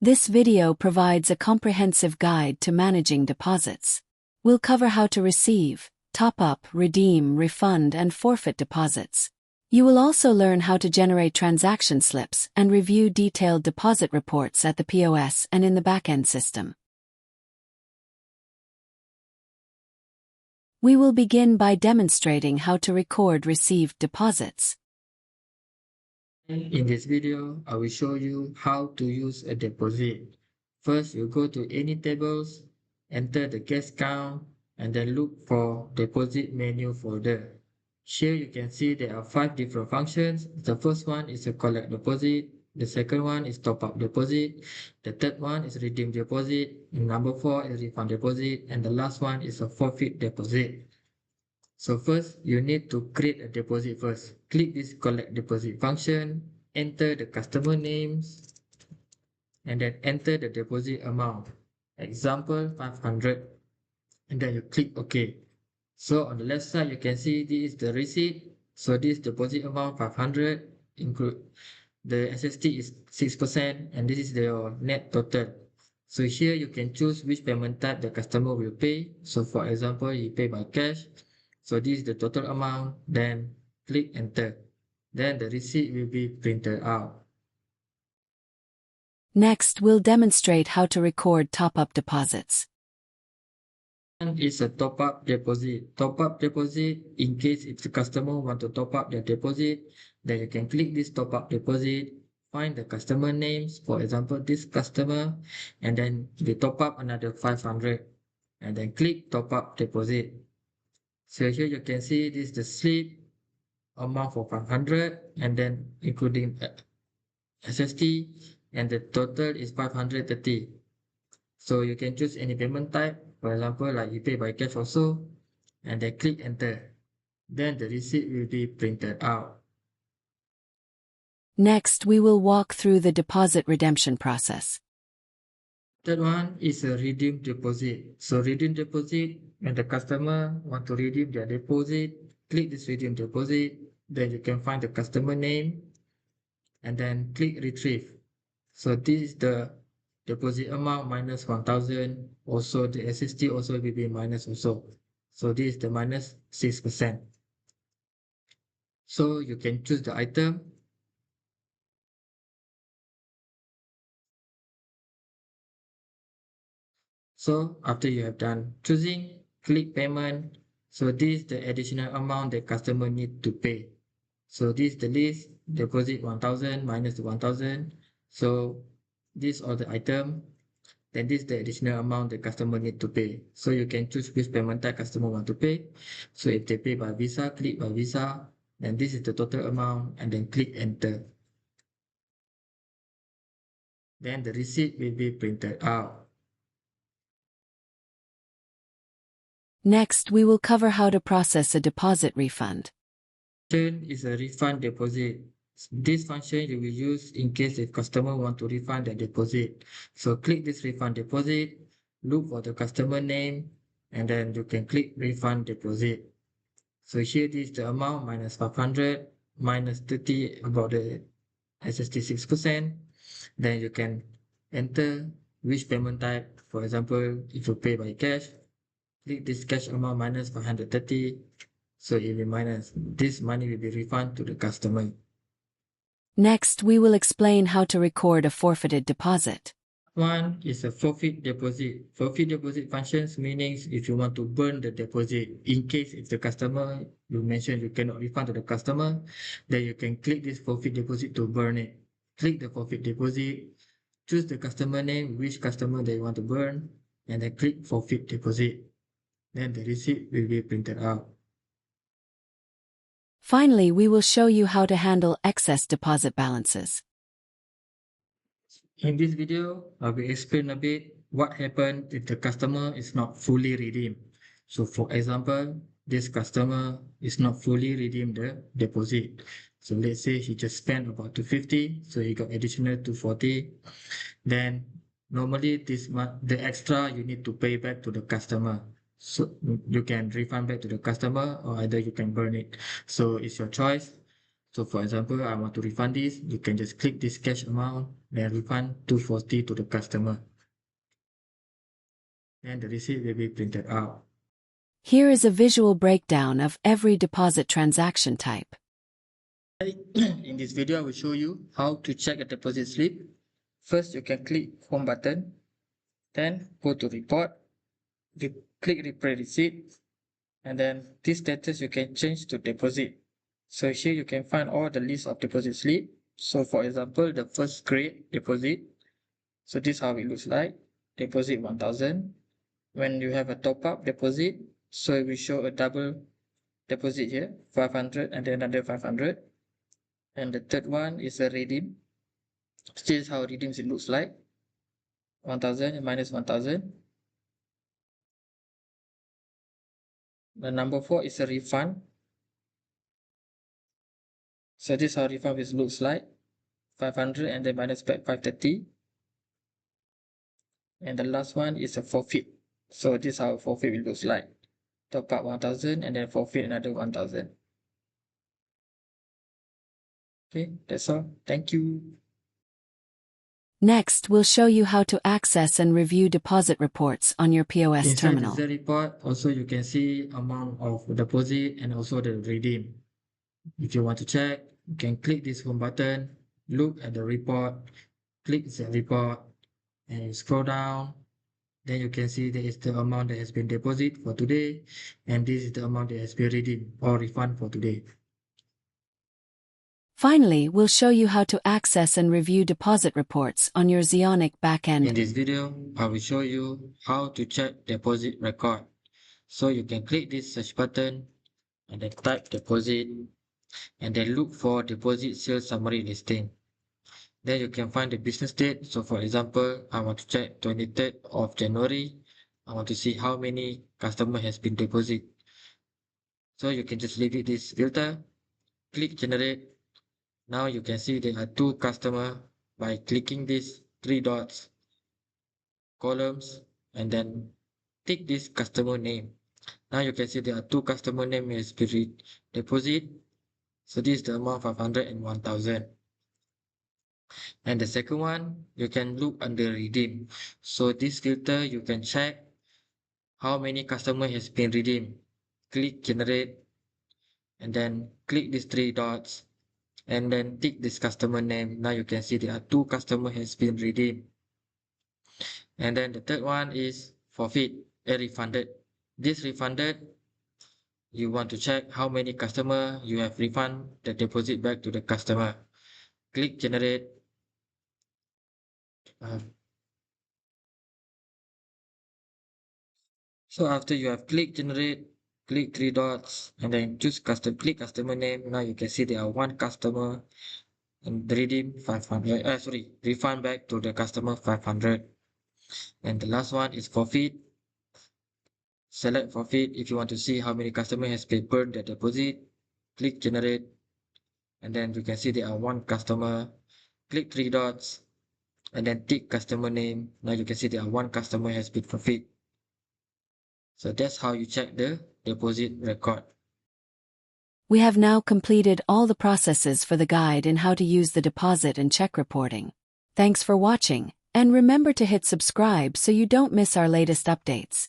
This video provides a comprehensive guide to managing deposits. We'll cover how to receive, top up, redeem, refund, and forfeit deposits. You will also learn how to generate transaction slips and review detailed deposit reports at the POS and in the backend system. We will begin by demonstrating how to record received deposits. In this video, I will show you how to use a deposit. First, you go to any tables, enter the guest count, and then look for deposit menu folder. Here you can see there are 5 different functions. The first one is a collect deposit. The second one is top up deposit. The third one is redeem deposit. Number 4 is refund deposit. And the last one is a forfeit deposit. So first, you need to create a deposit first. Click this collect deposit function, enter the customer names, and then enter the deposit amount. Example, 500. And then you click OK. So on the left side, you can see this is the receipt. So this deposit amount 500, include the SST is 6%, and this is your net total. So here you can choose which payment type the customer will pay. So for example, you pay by cash. So this is the total amount, then click enter. Then the receipt will be printed out. Next, we'll demonstrate how to record top-up deposits. And it's a top-up deposit. Top-up deposit, in case if the customer want to top up their deposit, then you can click this top-up deposit, find the customer names, for example, this customer, and then we top up another 500, and then click top-up deposit. So here you can see this is the slip amount for 500, and then including SST, and the total is 530. So you can choose any payment type, for example, like you pay by cash also, and then click enter. Then the receipt will be printed out. Next, we will walk through the deposit redemption process. Third one is a redeem deposit. So redeem deposit, when the customer want to redeem their deposit, click this redeem deposit, then you can find the customer name, and then click retrieve. So this is the deposit amount minus 1,000. Also the SST also will be minus also. So this is the minus 6%. So you can choose the item. So after you have done choosing, click payment. So this is the additional amount the customer need to pay. So this is the list, deposit 1,000 minus the 1,000. So this are the item. Then this is the additional amount the customer need to pay. So you can choose which payment type customer want to pay. So if they pay by Visa, click by Visa. Then this is the total amount, and then click enter. Then the receipt will be printed out. Next, we will cover how to process a deposit refund. Function is a refund deposit. This function you will use in case if customer want to refund their deposit. So click this refund deposit, look for the customer name, and then you can click refund deposit. So here this is the amount minus 500, minus 30 about the SST 6%. Then you can enter which payment type. For example, if you pay by cash, click this cash amount minus 530. So it will minus. This money will be refunded to the customer. Next, we will explain how to record a forfeited deposit. One is a forfeit deposit. Forfeit deposit functions meaning if you want to burn the deposit, in case if the customer, you mentioned you cannot refund to the customer, then you can click this forfeit deposit to burn it. Click the forfeit deposit, choose the customer name, which customer they want to burn, and then click forfeit deposit. Then the receipt will be printed out. Finally, we will show you how to handle excess deposit balances. In this video, I will explain a bit what happens if the customer is not fully redeemed. So for example, this customer is not fully redeemed the deposit. So let's say he just spent about 250, so he got additional 240. Then normally this month, the extra you need to pay back to the customer. So you can refund back to the customer, or either you can burn it. So it's your choice. So for example, I want to refund this, you can just click this cash amount, then refund 240 to the customer. And the receipt will be printed out. Here is a visual breakdown of every deposit transaction type. In this video, I will show you how to check a deposit slip. First, you can click Home button, then go to Report, click Replay Receipt, and then this status you can change to Deposit. So here you can find all the list of deposit slip. So for example, the first grade deposit. So this is how it looks like. Deposit 1000. When you have a top-up deposit, so it will show a double deposit here, 500 and then another 500. And the third one is a redeem. This is how redeems it looks like. 1000 and minus 1000. The number 4 is a refund. So this is how refund looks like. 500 and then minus back 530. And the last one is a forfeit. So this is how forfeit will looks like. Top up 1000 and then forfeit another 1000. Okay, that's all. Thank you. Next, we'll show you how to access and review deposit reports on your POS Inside terminal. the report, also you can see amount of deposit and also the redeem. If you want to check, you can click this home button, look at the report, click the report, and you scroll down. Then you can see there is the amount that has been deposited for today, and this is the amount that has been redeemed or refund for today. Finally, we'll show you how to access and review deposit reports on your ZEONIQ backend. In this video, I will show you how to check deposit record. So you can click this search button and then type deposit and then look for deposit sales summary listing. Then you can find the business date. So for example, I want to check 23rd of January. I want to see how many customer has been deposited. So you can just leave it this filter, click generate. Now you can see there are 2 customers by clicking these 3 dots, columns, and then tick this customer name. Now you can see there are 2 customer name has been deposit. So this is the amount 500 and 1000. And the second one, you can look under redeem. So this filter, you can check how many customer has been redeemed. Click generate and then click these 3 dots and then tick this customer name. Now you can see there are 2 customer has been redeemed. And then the third one is forfeit, refunded. This refunded, you want to check how many customer you have refund the deposit back to the customer. Click generate. So after you have clicked generate, click 3 dots and then choose click customer name. Now you can see there are 1 customer and redeem 500. Refund back to the customer 500. And the last one is forfeit. Select forfeit if you want to see how many customer has paid the deposit. Click generate and then you can see there are 1 customer. Click 3 dots and then tick customer name. Now you can see there are 1 customer has paid forfeit. So that's how you check the deposit record. We have now completed all the processes for the guide in how to use the deposit and check reporting. Thanks for watching, and remember to hit subscribe so you don't miss our latest updates.